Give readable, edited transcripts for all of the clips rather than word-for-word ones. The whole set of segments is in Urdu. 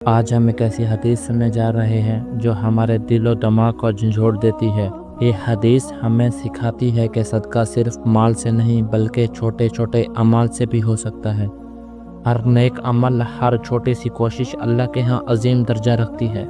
آج ہم ایک ایسی حدیث سننے جا رہے ہیں جو ہمارے دل و دماغ کو جھنجھوڑ دیتی ہے۔ یہ حدیث ہمیں سکھاتی ہے کہ صدقہ صرف مال سے نہیں بلکہ چھوٹے چھوٹے اعمال سے بھی ہو سکتا ہے۔ ہر نیک عمل، ہر چھوٹی سی کوشش اللہ کے ہاں عظیم درجہ رکھتی ہے۔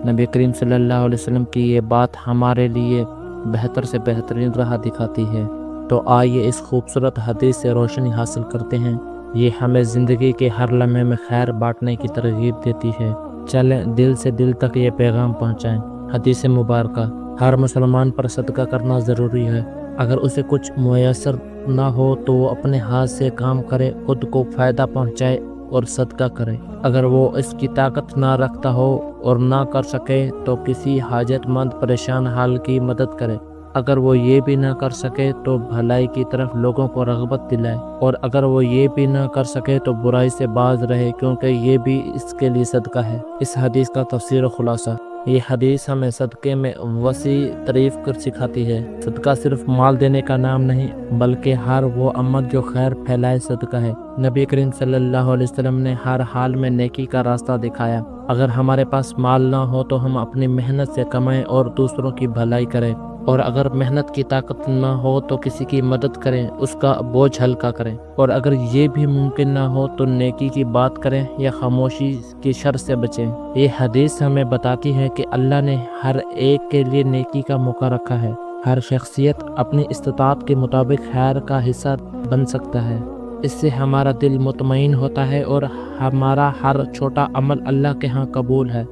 نبی کریم صلی اللہ علیہ وسلم کی یہ بات ہمارے لیے بہتر سے بہترین راہ دکھاتی ہے۔ تو آئیے اس خوبصورت حدیث سے روشنی حاصل کرتے ہیں۔ یہ ہمیں زندگی کے ہر لمحے میں خیر بانٹنے کی ترغیب دیتی ہے۔ چلیں دل سے دل تک یہ پیغام پہنچائیں۔ حدیث مبارکہ: ہر مسلمان پر صدقہ کرنا ضروری ہے۔ اگر اسے کچھ میسر نہ ہو تو وہ اپنے ہاتھ سے کام کرے، خود کو فائدہ پہنچائے اور صدقہ کرے۔ اگر وہ اس کی طاقت نہ رکھتا ہو اور نہ کر سکے تو کسی حاجت مند پریشان حال کی مدد کرے۔ اگر وہ یہ بھی نہ کر سکے تو بھلائی کی طرف لوگوں کو رغبت دلائے، اور اگر وہ یہ بھی نہ کر سکے تو برائی سے باز رہے، کیونکہ یہ بھی اس کے لیے صدقہ ہے۔ اس حدیث کا تفسیر و خلاصہ: یہ حدیث ہمیں صدقے میں وسیع تعریف کر سکھاتی ہے۔ صدقہ صرف مال دینے کا نام نہیں بلکہ ہر وہ عمل جو خیر پھیلائے صدقہ ہے۔ نبی کریم صلی اللہ علیہ وسلم نے ہر حال میں نیکی کا راستہ دکھایا۔ اگر ہمارے پاس مال نہ ہو تو ہم اپنی محنت سے کمائیں اور دوسروں کی بھلائی کریں، اور اگر محنت کی طاقت نہ ہو تو کسی کی مدد کریں، اس کا بوجھ ہلکا کریں، اور اگر یہ بھی ممکن نہ ہو تو نیکی کی بات کریں یا خاموشی کی شر سے بچیں۔ یہ حدیث ہمیں بتاتی ہے کہ اللہ نے ہر ایک کے لیے نیکی کا موقع رکھا ہے۔ ہر شخصیت اپنی استطاعت کے مطابق خیر کا حصہ بن سکتا ہے۔ اس سے ہمارا دل مطمئن ہوتا ہے اور ہمارا ہر چھوٹا عمل اللہ کے ہاں قبول ہے۔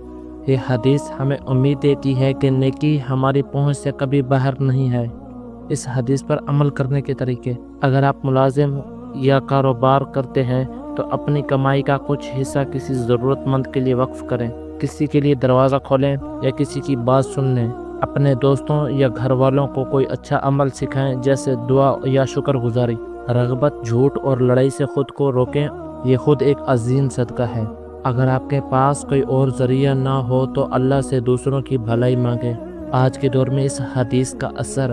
یہ حدیث ہمیں امید دیتی ہے کہ نیکی ہماری پہنچ سے کبھی باہر نہیں ہے۔ اس حدیث پر عمل کرنے کے طریقے: اگر آپ ملازم یا کاروبار کرتے ہیں تو اپنی کمائی کا کچھ حصہ کسی ضرورت مند کے لیے وقف کریں، کسی کے لیے دروازہ کھولیں یا کسی کی بات سن لیں۔ اپنے دوستوں یا گھر والوں کو کوئی اچھا عمل سکھائیں، جیسے دعا یا شکر گزاری۔ رغبت، جھوٹ اور لڑائی سے خود کو روکیں، یہ خود ایک عظیم صدقہ ہے۔ اگر آپ کے پاس کوئی اور ذریعہ نہ ہو تو اللہ سے دوسروں کی بھلائی مانگیں۔ آج کے دور میں اس حدیث کا اثر: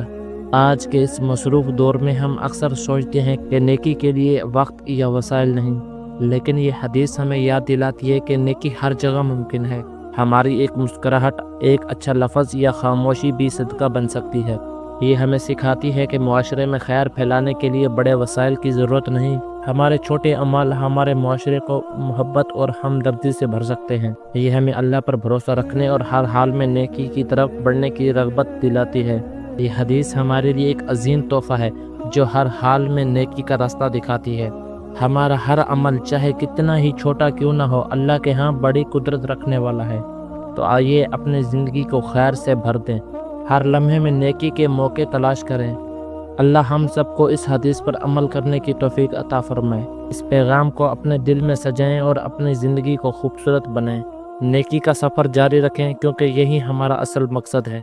آج کے اس مصروف دور میں ہم اکثر سوچتے ہیں کہ نیکی کے لیے وقت یا وسائل نہیں، لیکن یہ حدیث ہمیں یاد دلاتی ہے کہ نیکی ہر جگہ ممکن ہے۔ ہماری ایک مسکراہٹ، ایک اچھا لفظ یا خاموشی بھی صدقہ بن سکتی ہے۔ یہ ہمیں سکھاتی ہے کہ معاشرے میں خیر پھیلانے کے لیے بڑے وسائل کی ضرورت نہیں، ہمارے چھوٹے اعمال ہمارے معاشرے کو محبت اور ہمدردی سے بھر سکتے ہیں۔ یہ ہمیں اللہ پر بھروسہ رکھنے اور ہر حال میں نیکی کی طرف بڑھنے کی رغبت دلاتی ہے۔ یہ حدیث ہمارے لیے ایک عظیم تحفہ ہے جو ہر حال میں نیکی کا راستہ دکھاتی ہے۔ ہمارا ہر عمل چاہے کتنا ہی چھوٹا کیوں نہ ہو، اللہ کے ہاں بڑی قدرت رکھنے والا ہے۔ تو آئیے اپنی زندگی کو خیر سے بھر دیں، ہر لمحے میں نیکی کے موقع تلاش کریں۔ اللہ ہم سب کو اس حدیث پر عمل کرنے کی توفیق عطا فرمائے۔ اس پیغام کو اپنے دل میں سجائیں اور اپنی زندگی کو خوبصورت بنائیں۔ نیکی کا سفر جاری رکھیں کیونکہ یہی ہمارا اصل مقصد ہے۔